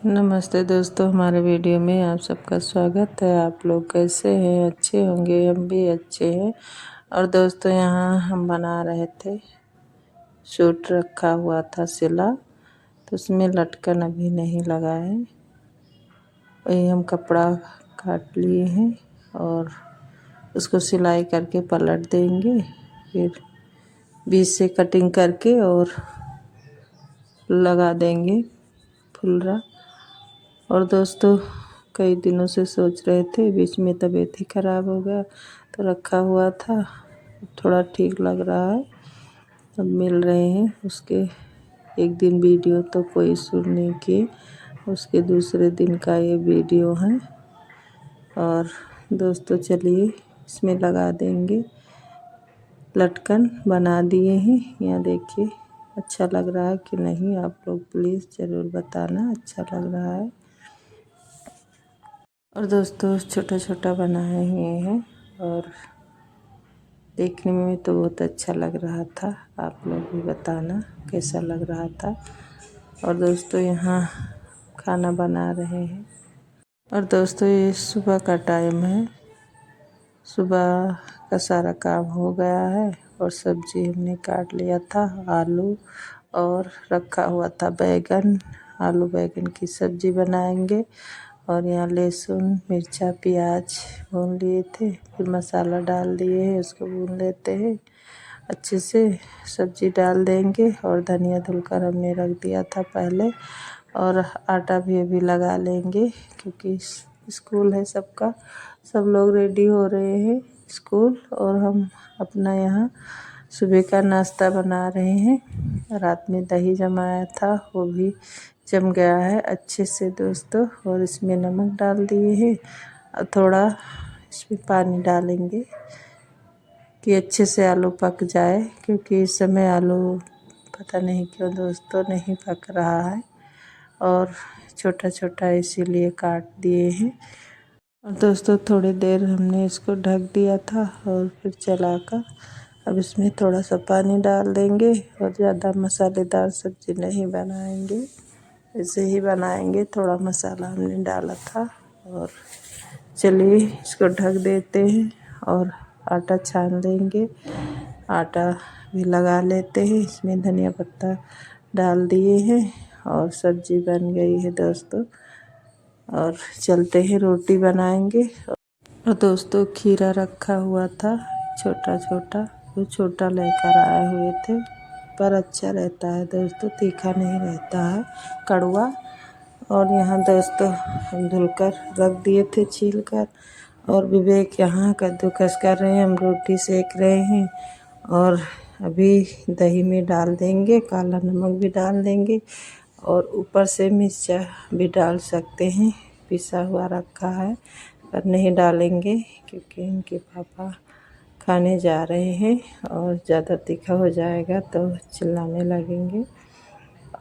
नमस्ते दोस्तों, हमारे वीडियो में आप सबका स्वागत है। आप लोग कैसे हैं? अच्छे होंगे, हम भी अच्छे हैं। और दोस्तों, यहाँ हम बना रहे थे, सूट रखा हुआ था सिला, तो उसमें लटकन अभी नहीं लगा है। वही हम कपड़ा काट लिए हैं और उसको सिलाई करके पलट देंगे, फिर बीच से कटिंग करके और लगा देंगे फुलरा। और दोस्तों, कई दिनों से सोच रहे थे, बीच में तबीयत ही ख़राब हो गया तो रखा हुआ था, थोड़ा ठीक लग रहा है। अब मिल रहे हैं उसके एक दिन वीडियो तो कोई शूट नहीं किए, उसके दूसरे दिन का ये वीडियो है। और दोस्तों चलिए इसमें लगा देंगे, लटकन बना दिए हैं। यहाँ देखिए, अच्छा लग रहा है कि नहीं, आप लोग प्लीज़ ज़रूर बताना अच्छा लग रहा है। और दोस्तों, छोटा छोटा बनाए हुए हैं और देखने में तो बहुत अच्छा लग रहा था। आप लोग भी बताना कैसा लग रहा था। और दोस्तों, यहाँ खाना बना रहे हैं। और दोस्तों, ये सुबह का टाइम है, सुबह का सारा काम हो गया है और सब्ज़ी हमने काट लिया था, आलू और रखा हुआ था बैगन। आलू बैगन की सब्ज़ी बनाएंगे। और यहाँ लहसुन मिर्चा प्याज भून लिए थे, फिर मसाला डाल दिए हैं, उसको भून लेते हैं अच्छे से। सब्ज़ी डाल देंगे और धनिया धुलकर हमने रख दिया था पहले। और आटा भी अभी लगा लेंगे क्योंकि स्कूल है सबका, सब लोग रेडी हो रहे हैं स्कूल। और हम अपना यहाँ सुबह का नाश्ता बना रहे हैं। रात में दही जमाया था, वो भी जम गया है अच्छे से दोस्तों। और इसमें नमक डाल दिए हैं और थोड़ा इसमें पानी डालेंगे कि अच्छे से आलू पक जाए, क्योंकि इस समय आलू पता नहीं क्यों दोस्तों नहीं पक रहा है और छोटा छोटा इसीलिए काट दिए हैं। और दोस्तों, थोड़ी देर हमने इसको ढक दिया था और फिर चलाकर अब इसमें थोड़ा सा पानी डाल देंगे। और ज़्यादा मसालेदार सब्ज़ी नहीं बनाएंगे, ऐसे ही बनाएंगे, थोड़ा मसाला हमने डाला था। और चलिए इसको ढक देते हैं और आटा छान लेंगे। आटा भी लगा लेते हैं, इसमें धनिया पत्ता डाल दिए हैं और सब्ज़ी बन गई है दोस्तों। और चलते हैं रोटी बनाएंगे। और दोस्तों, खीरा रखा हुआ था छोटा छोटा, वो छोटा लेकर आए हुए थे, पर अच्छा रहता है दोस्तों, तीखा नहीं रहता है, कड़वा। और यहाँ दोस्तों हम धुलकर रख दिए थे छील कर। और विवेक यहाँ कद्दूकस कर रहे हैं, हम रोटी सेक रहे हैं। और अभी दही में डाल देंगे, काला नमक भी डाल देंगे और ऊपर से मिर्चा भी डाल सकते हैं, पिसा हुआ रखा है, पर नहीं डालेंगे क्योंकि इनके पापा खाने जा रहे हैं और ज़्यादा तीखा हो जाएगा तो चिल्लाने लगेंगे।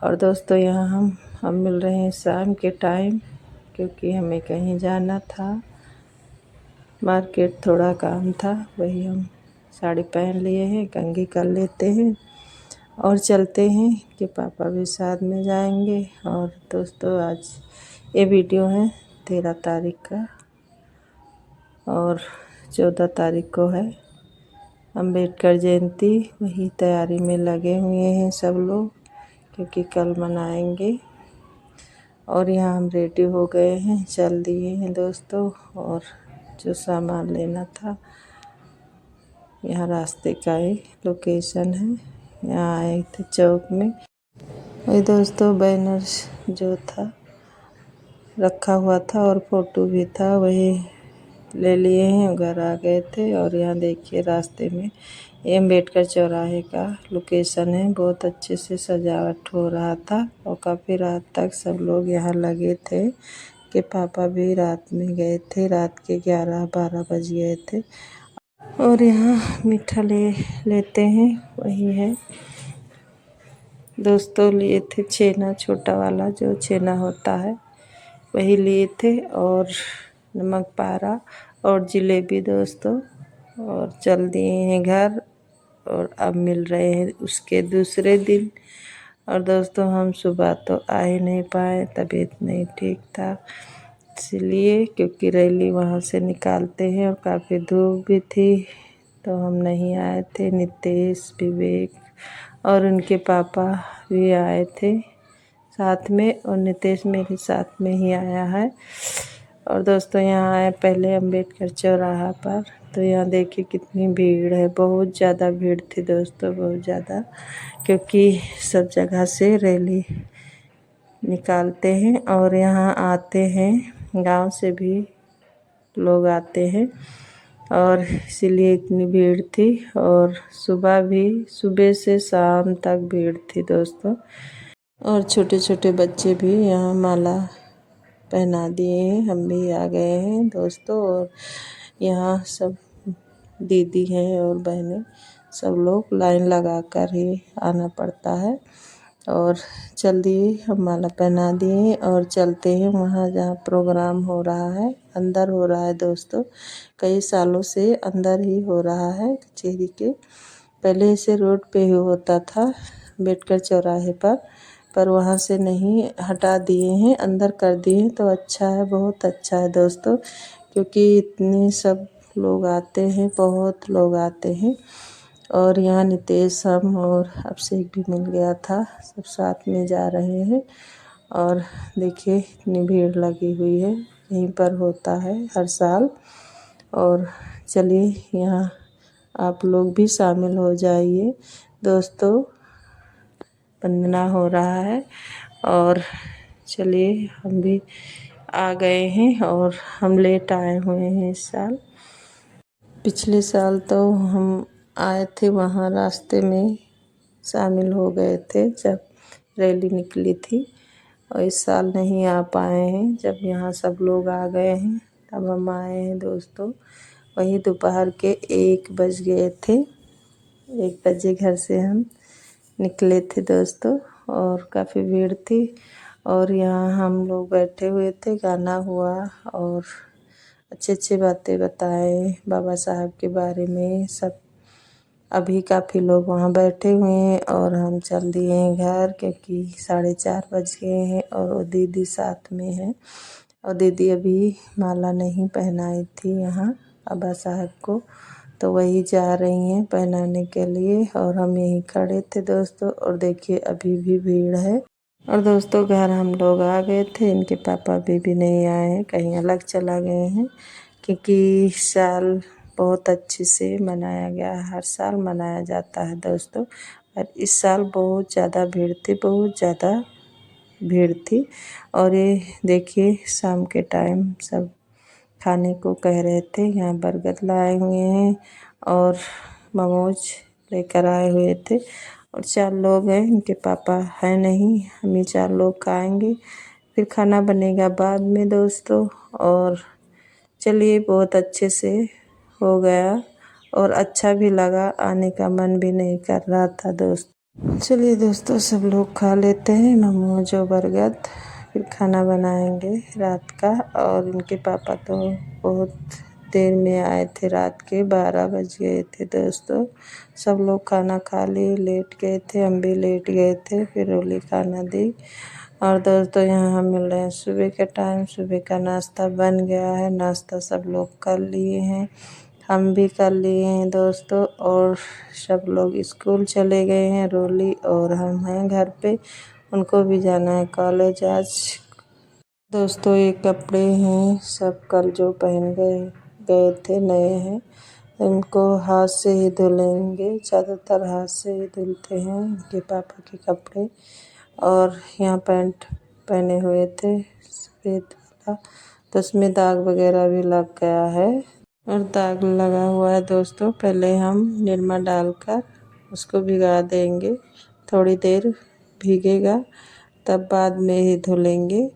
और दोस्तों, यहाँ हम मिल रहे हैं शाम के टाइम, क्योंकि हमें कहीं जाना था, मार्केट थोड़ा काम था, वही हम साड़ी पहन लिए हैं, कंघी कर लेते हैं और चलते हैं कि पापा भी साथ में जाएंगे। और दोस्तों, आज ये वीडियो है 13 तारीख का और 14 तारीख को है अम्बेडकर जयंती, वही तैयारी में लगे हुए हैं सब लोग, क्योंकि कल मनाएंगे। और यहाँ हम रेडी हो गए हैं, चल दिए हैं दोस्तों। और जो सामान लेना था, यहाँ रास्ते का ही लोकेशन है, यहाँ आए थे चौक में। वही दोस्तों, बैनर्स जो था रखा हुआ था और फ़ोटो भी था, वही ले लिए हैं, घर आ गए थे। और यहाँ देखिए रास्ते में ये अम्बेडकर चौराहे का लोकेशन है, बहुत अच्छे से सजावट हो रहा था और काफ़ी रात तक सब लोग यहाँ लगे थे कि पापा भी रात में गए थे, रात के 11-12 बज गए थे। और यहाँ मीठा लेते हैं, वही है दोस्तों, लिए थे छेना, छोटा वाला जो छेना होता है वही लिए थे, और नमक पारा और जलेबी दोस्तों। और चल दिए हैं घर। और अब मिल रहे हैं उसके दूसरे दिन, और दोस्तों हम सुबह तो आ ही नहीं पाए, तबीयत नहीं ठीक था इसलिए, क्योंकि रैली वहाँ से निकालते हैं और काफ़ी धूप भी थी तो हम नहीं आए थे। नितेश, विवेक और उनके पापा भी आए थे साथ में, और नितेश मेरे साथ में ही आया है। और दोस्तों यहाँ आए पहले अम्बेडकर चौराहा पर, तो यहाँ देखिए कितनी भीड़ है, बहुत ज़्यादा भीड़ थी दोस्तों, बहुत ज़्यादा, क्योंकि सब जगह से रैली निकालते हैं और यहाँ आते हैं, गांव से भी लोग आते हैं और इसीलिए इतनी भीड़ थी। और सुबह से शाम तक भीड़ थी दोस्तों। और छोटे छोटे बच्चे भी यहाँ माला पहना दिए हैं, हम भी आ गए हैं दोस्तों। और यहाँ सब दीदी हैं और बहनें, सब लोग लाइन लगा कर ही आना पड़ता है। और जल्दी हम माला पहना दिए और चलते हैं वहाँ जहाँ प्रोग्राम हो रहा है, अंदर हो रहा है दोस्तों, कई सालों से अंदर ही हो रहा है कचहरी के। पहले इसे रोड पे ही होता था अम्बेडकर चौराहे पर वहाँ से नहीं, हटा दिए हैं, अंदर कर दिए हैं, तो अच्छा है, बहुत अच्छा है दोस्तों, क्योंकि इतने सब लोग आते हैं, बहुत लोग आते हैं। और यहाँ नितेश, हम और अभिषेक भी मिल गया था, सब साथ में जा रहे हैं। और देखिए इतनी भीड़ लगी हुई है, यहीं पर होता है हर साल। और चलिए यहाँ आप लोग भी शामिल हो जाइए दोस्तों, वंदना हो रहा है। और चलिए हम भी आ गए हैं और हम लेट आए हुए हैं इस साल। पिछले साल तो हम आए थे, वहाँ रास्ते में शामिल हो गए थे जब रैली निकली थी, और इस साल नहीं आ पाए हैं। जब यहाँ सब लोग आ गए हैं तब हम आए हैं दोस्तों। वही दोपहर के 1 बज गए थे, 1 बजे घर से हम निकले थे दोस्तों, और काफ़ी भीड़ थी। और यहाँ हम लोग बैठे हुए थे, गाना हुआ और अच्छी अच्छी बातें बताए बाबा साहब के बारे में सब। अभी काफ़ी लोग वहाँ बैठे हुए हैं और हम चल दिए हैं घर, क्योंकि 4:30 बज गए हैं। और वो दीदी साथ में है, और दीदी अभी माला नहीं पहनाई थी यहाँ बाबा साहब को, तो वही जा रही हैं पहनाने के लिए। और हम यहीं खड़े थे दोस्तों, और देखिए अभी भी भीड़ है। और दोस्तों घर हम लोग आ गए थे, इनके पापा अभी भी नहीं आए हैं, कहीं अलग चला गए हैं, क्योंकि इस साल बहुत अच्छे से मनाया गया, हर साल मनाया जाता है दोस्तों, पर इस साल बहुत ज़्यादा भीड़ थी, बहुत ज़्यादा भीड़ थी। और ये देखिए शाम के टाइम सब खाने को कह रहे थे, यहाँ बर्गर लाए हुए हैं और मोमोज लेकर आए हुए थे। और 4 लोग हैं, इनके पापा हैं नहीं, हम ही 4 लोग खाएंगे, फिर खाना बनेगा बाद में दोस्तों। और चलिए बहुत अच्छे से हो गया और अच्छा भी लगा, आने का मन भी नहीं कर रहा था दोस्त। चलिए दोस्तों सब लोग खा लेते हैं मोमोज और बर्गर, फिर खाना बनाएंगे रात का। और इनके पापा तो बहुत देर में आए थे, रात के 12 बज गए थे दोस्तों। सब लोग खाना खा लिए, लेट गए थे, हम भी लेट गए थे, फिर रोली खाना दी। और दोस्तों यहाँ हम मिल रहे हैं सुबह के टाइम, सुबह का नाश्ता बन गया है, नाश्ता सब लोग कर लिए हैं, हम भी कर लिए हैं दोस्तों। और सब लोग स्कूल चले गए हैं, रोली और हम हैं घर पे, उनको भी जाना है कॉलेज आज। दोस्तों ये कपड़े हैं सब कल जो पहन गए थे, नए हैं, इनको हाथ से ही धुलेंगे, ज़्यादातर हाथ से ही धुलते हैं इनके पापा के कपड़े। और यहाँ पैंट पहने हुए थे सफ़ेद वाला, तो उसमें दाग वगैरह भी लग गया है। और दाग लगा हुआ है दोस्तों, पहले हम निरमा डालकर उसको भिगा देंगे, थोड़ी देर भीगेगा, तब बाद में ही धुलेंगे।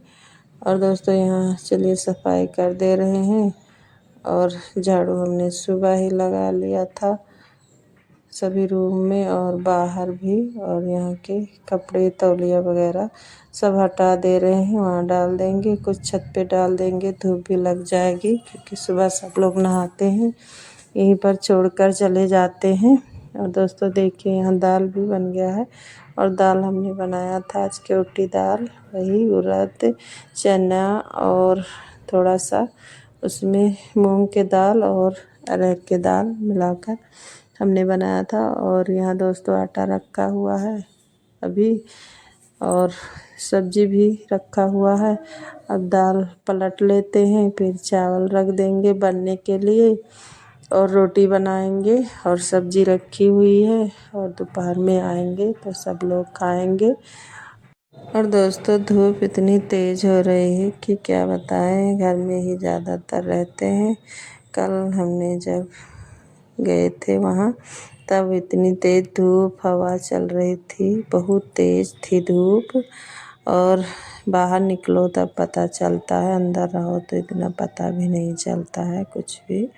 और दोस्तों यहाँ चलिए सफाई कर दे रहे हैं, और झाड़ू हमने सुबह ही लगा लिया था सभी रूम में और बाहर भी। और यहाँ के कपड़े तौलिया वगैरह सब हटा दे रहे हैं, वहाँ डाल देंगे, कुछ छत पे डाल देंगे, धूप भी लग जाएगी, क्योंकि सुबह सब लोग नहाते हैं, यहीं पर छोड़कर चले जाते हैं। और दोस्तों देखिए यहाँ दाल भी बन गया है। और दाल हमने बनाया था आज क्योटी दाल, वही उड़द, चना और थोड़ा सा उसमें मूंग के दाल और अरहर के दाल मिलाकर हमने बनाया था। और यहाँ दोस्तों आटा रखा हुआ है अभी, और सब्जी भी रखा हुआ है। अब दाल पलट लेते हैं, फिर चावल रख देंगे बनने के लिए और रोटी बनाएंगे और सब्जी रखी हुई है। और दोपहर में आएंगे तो सब लोग खाएंगे। और दोस्तों धूप इतनी तेज़ हो रही है कि क्या बताएं, घर में ही ज़्यादातर रहते हैं। कल हमने जब गए थे वहाँ तब इतनी तेज़ धूप हवा चल रही थी, बहुत तेज़ थी धूप। और बाहर निकलो तब पता चलता है, अंदर रहो तो इतना पता भी नहीं चलता है कुछ भी।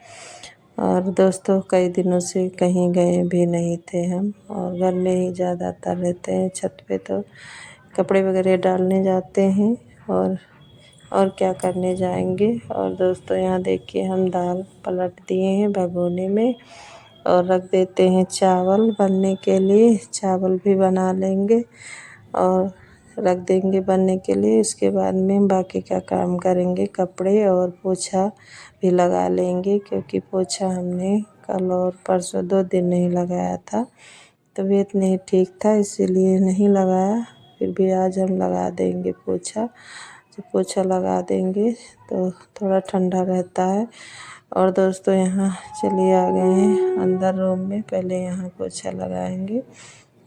और दोस्तों कई दिनों से कहीं गए भी नहीं थे हम, और घर में ही ज़्यादातर रहते हैं। छत पे तो कपड़े वगैरह डालने जाते हैं और क्या करने जाएंगे। और दोस्तों यहाँ देखिए हम दाल पलट दिए हैं भगोने में और रख देते हैं चावल बनने के लिए। चावल भी बना लेंगे और रख देंगे बनने के लिए। इसके बाद में बाकी का काम करेंगे, कपड़े और पोछा भी लगा लेंगे, क्योंकि पोछा हमने कल और परसों 2 दिन नहीं लगाया था। तबीयत नहीं ठीक था इसीलिए नहीं लगाया, फिर भी आज हम लगा देंगे पोछा। जब पोछा लगा देंगे तो थोड़ा ठंडा रहता है। और दोस्तों यहाँ चलिए आ गए हैं अंदर रूम में, पहले यहाँ पोछा लगाएंगे।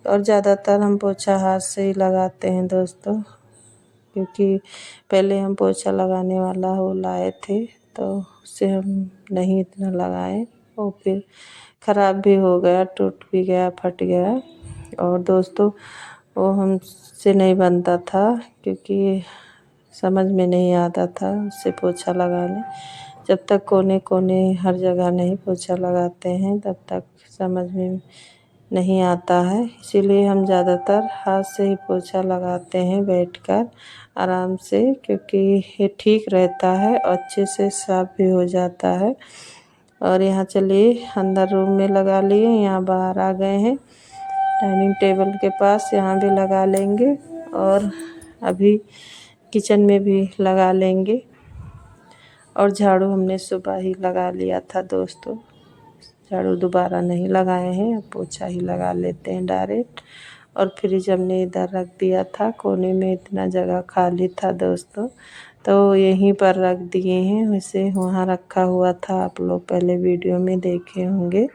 और ज़्यादातर हम पोछा हाथ से ही लगाते हैं दोस्तों, क्योंकि पहले हम पोछा लगाने वाला वो लाए थे तो उससे हम नहीं इतना लगाए, और फिर ख़राब भी हो गया, टूट भी गया, फट गया। और दोस्तों वो हमसे नहीं बनता था, क्योंकि समझ में नहीं आता था उससे पोछा लगाने। जब तक कोने कोने हर जगह नहीं पोछा लगाते हैं तब तक समझ में नहीं आता है। इसीलिए हम ज़्यादातर हाथ से ही पोछा लगाते हैं बैठकर आराम से, क्योंकि ये ठीक रहता है, अच्छे से साफ़ भी हो जाता है। और यहाँ चलिए अंदर रूम में लगा लिए, यहाँ बाहर आ गए हैं डाइनिंग टेबल के पास, यहाँ भी लगा लेंगे। और अभी किचन में भी लगा लेंगे। और झाड़ू हमने सुबह ही लगा लिया था दोस्तों, झाड़ू दोबारा नहीं लगाए हैं, अब पोछा ही लगा लेते हैं डायरेक्ट। और फ्रिज हमने इधर रख दिया था कोने में, इतना जगह खाली था दोस्तों तो यहीं पर रख दिए हैं। वैसे वहाँ रखा हुआ था, आप लोग पहले वीडियो में देखे होंगे,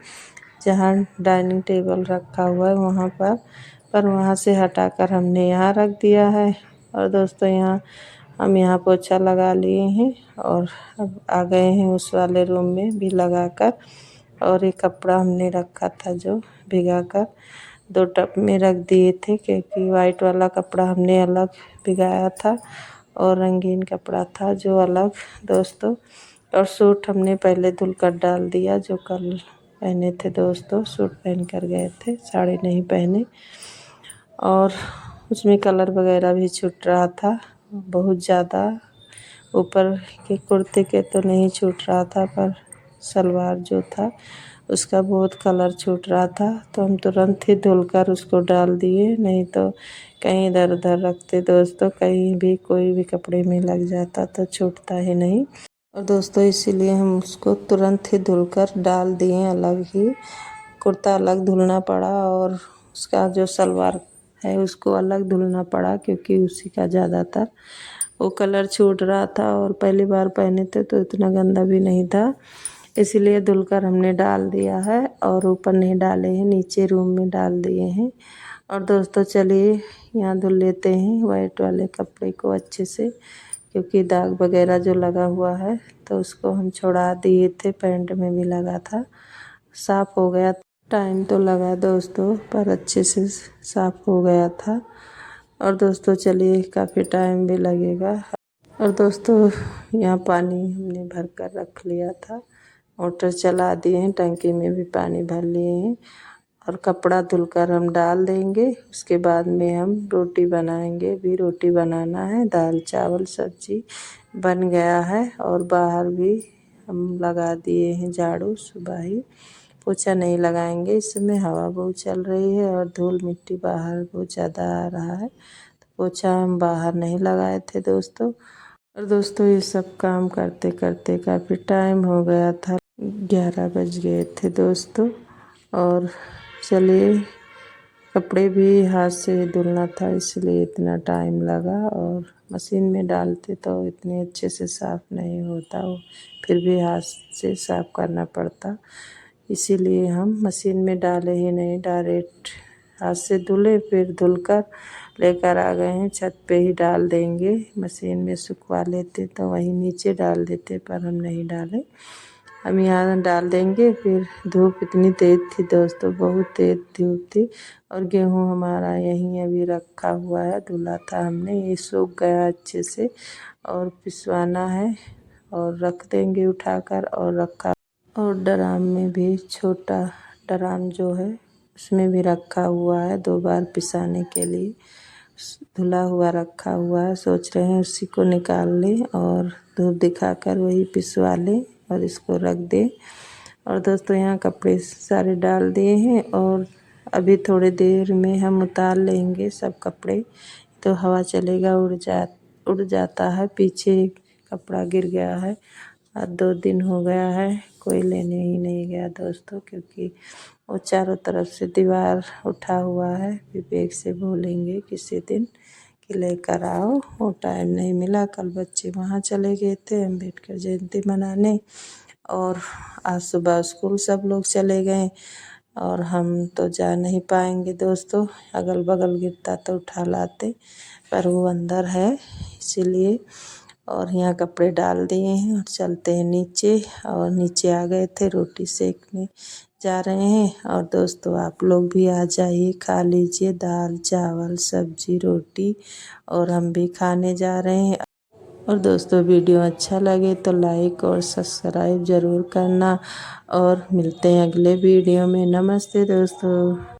जहाँ डाइनिंग टेबल रखा हुआ है वहाँ पर वहाँ से हटाकर हमने यहाँ रख दिया है। और दोस्तों यहाँ हम यहाँ पोछा लगा लिए हैं और अब आ गए हैं उस वाले रूम में भी लगाकर। और ये कपड़ा हमने रखा था जो भिगाकर 2 टब में रख दिए थे, क्योंकि वाइट वाला कपड़ा हमने अलग भिगाया था और रंगीन कपड़ा था जो अलग दोस्तों। और सूट हमने पहले धुल कर डाल दिया, जो कल पहने थे दोस्तों, सूट पहन कर गए थे, साड़ी नहीं पहने। और उसमें कलर वगैरह भी छूट रहा था बहुत ज़्यादा, ऊपर के कुर्ते के तो नहीं छूट रहा था, पर सलवार जो था उसका बहुत कलर छूट रहा था। तो हम तुरंत ही धुलकर उसको डाल दिए, नहीं तो कहीं इधर उधर रखते दोस्तों, कहीं भी कोई भी कपड़े में लग जाता तो छूटता ही नहीं। और दोस्तों इसीलिए हम उसको तुरंत ही धुलकर डाल दिए अलग ही। कुर्ता अलग धुलना पड़ा और उसका जो सलवार है उसको अलग धुलना पड़ा, क्योंकि उसी का ज़्यादातर वो कलर छूट रहा था और पहली बार पहने थे तो इतना गंदा भी नहीं था, इसीलिए धुलकर हमने डाल दिया है। और ऊपर नहीं डाले हैं, नीचे रूम में डाल दिए हैं। और दोस्तों चलिए यहाँ धुल लेते हैं वाइट वाले कपड़े को अच्छे से, क्योंकि दाग वगैरह जो लगा हुआ है तो उसको हम छुड़ा दिए थे, पैंट में भी लगा था, साफ़ हो गया। टाइम तो लगा दोस्तों पर अच्छे से साफ़ हो गया था। और दोस्तों चलिए काफ़ी टाइम भी लगेगा। और दोस्तों यहाँ पानी हमने भर कर रख लिया था, मोटर चला दिए हैं, टंकी में भी पानी भर लिए हैं। और कपड़ा धुलकर हम डाल देंगे, उसके बाद में हम रोटी बनाएंगे। भी रोटी बनाना है, दाल चावल सब्जी बन गया है। और बाहर भी हम लगा दिए हैं झाड़ू सुबह ही, पोछा नहीं लगाएंगे, इस समय हवा बहुत चल रही है और धूल मिट्टी बाहर बहुत ज़्यादा आ रहा है, तो पोछा हम बाहर नहीं लगाए थे दोस्तों। और दोस्तों ये सब काम करते करते काफ़ी टाइम हो गया था, 11 बज गए थे दोस्तों। और चलिए, कपड़े भी हाथ से धुलना था इसलिए इतना टाइम लगा, और मशीन में डालते तो इतने अच्छे से साफ़ नहीं होता, वो फिर भी हाथ से साफ़ करना पड़ता, इसीलिए हम मशीन में डाले ही नहीं, डायरेक्ट हाथ से धुले। फिर धुलकर लेकर आ गए हैं, छत पे ही डाल देंगे, मशीन में सुखवा लेते तो वहीं नीचे डाल देते, पर हम नहीं डाले, हम यहाँ डाल देंगे। फिर धूप इतनी तेज़ थी दोस्तों, बहुत तेज़ धूप थी, और गेहूँ हमारा यहीं अभी रखा हुआ है, धुला था हमने, ये सूख गया अच्छे से, और पिसवाना है और रख देंगे उठाकर, और रखा, और ड्राम में भी, छोटा ड्राम जो है उसमें भी रखा हुआ है 2 बार पिसाने के लिए, धुला हुआ रखा हुआ है। सोच रहे हैं उसी को निकाल लें और धूप दिखाकर वही पिसवा लें और इसको रख दें। और दोस्तों यहाँ कपड़े सारे डाल दिए हैं, और अभी थोड़ी देर में हम उतार लेंगे सब कपड़े, तो हवा चलेगा उड़ जाता है, पीछे कपड़ा गिर गया है, और 2 दिन हो गया है, कोई लेने ही नहीं गया दोस्तों, क्योंकि वो चारों तरफ से दीवार उठा हुआ है। विवेक से बोलेंगे किसी दिन कि लेकर आओ, वो टाइम नहीं मिला, कल बच्चे वहाँ चले गए थे अम्बेडकर जयंती मनाने, और आज सुबह स्कूल सब लोग चले गए, और हम तो जा नहीं पाएंगे दोस्तों, अगल बगल गिरता तो उठा लाते, पर वो अंदर है इसीलिए। और यहाँ कपड़े डाल दिए हैं और चलते हैं नीचे, और नीचे आ गए थे, रोटी सेकने जा रहे हैं। और दोस्तों आप लोग भी आ जाइए, खा लीजिए दाल चावल सब्जी रोटी, और हम भी खाने जा रहे हैं। और दोस्तों वीडियो अच्छा लगे तो लाइक और सब्सक्राइब ज़रूर करना, और मिलते हैं अगले वीडियो में। नमस्ते दोस्तों।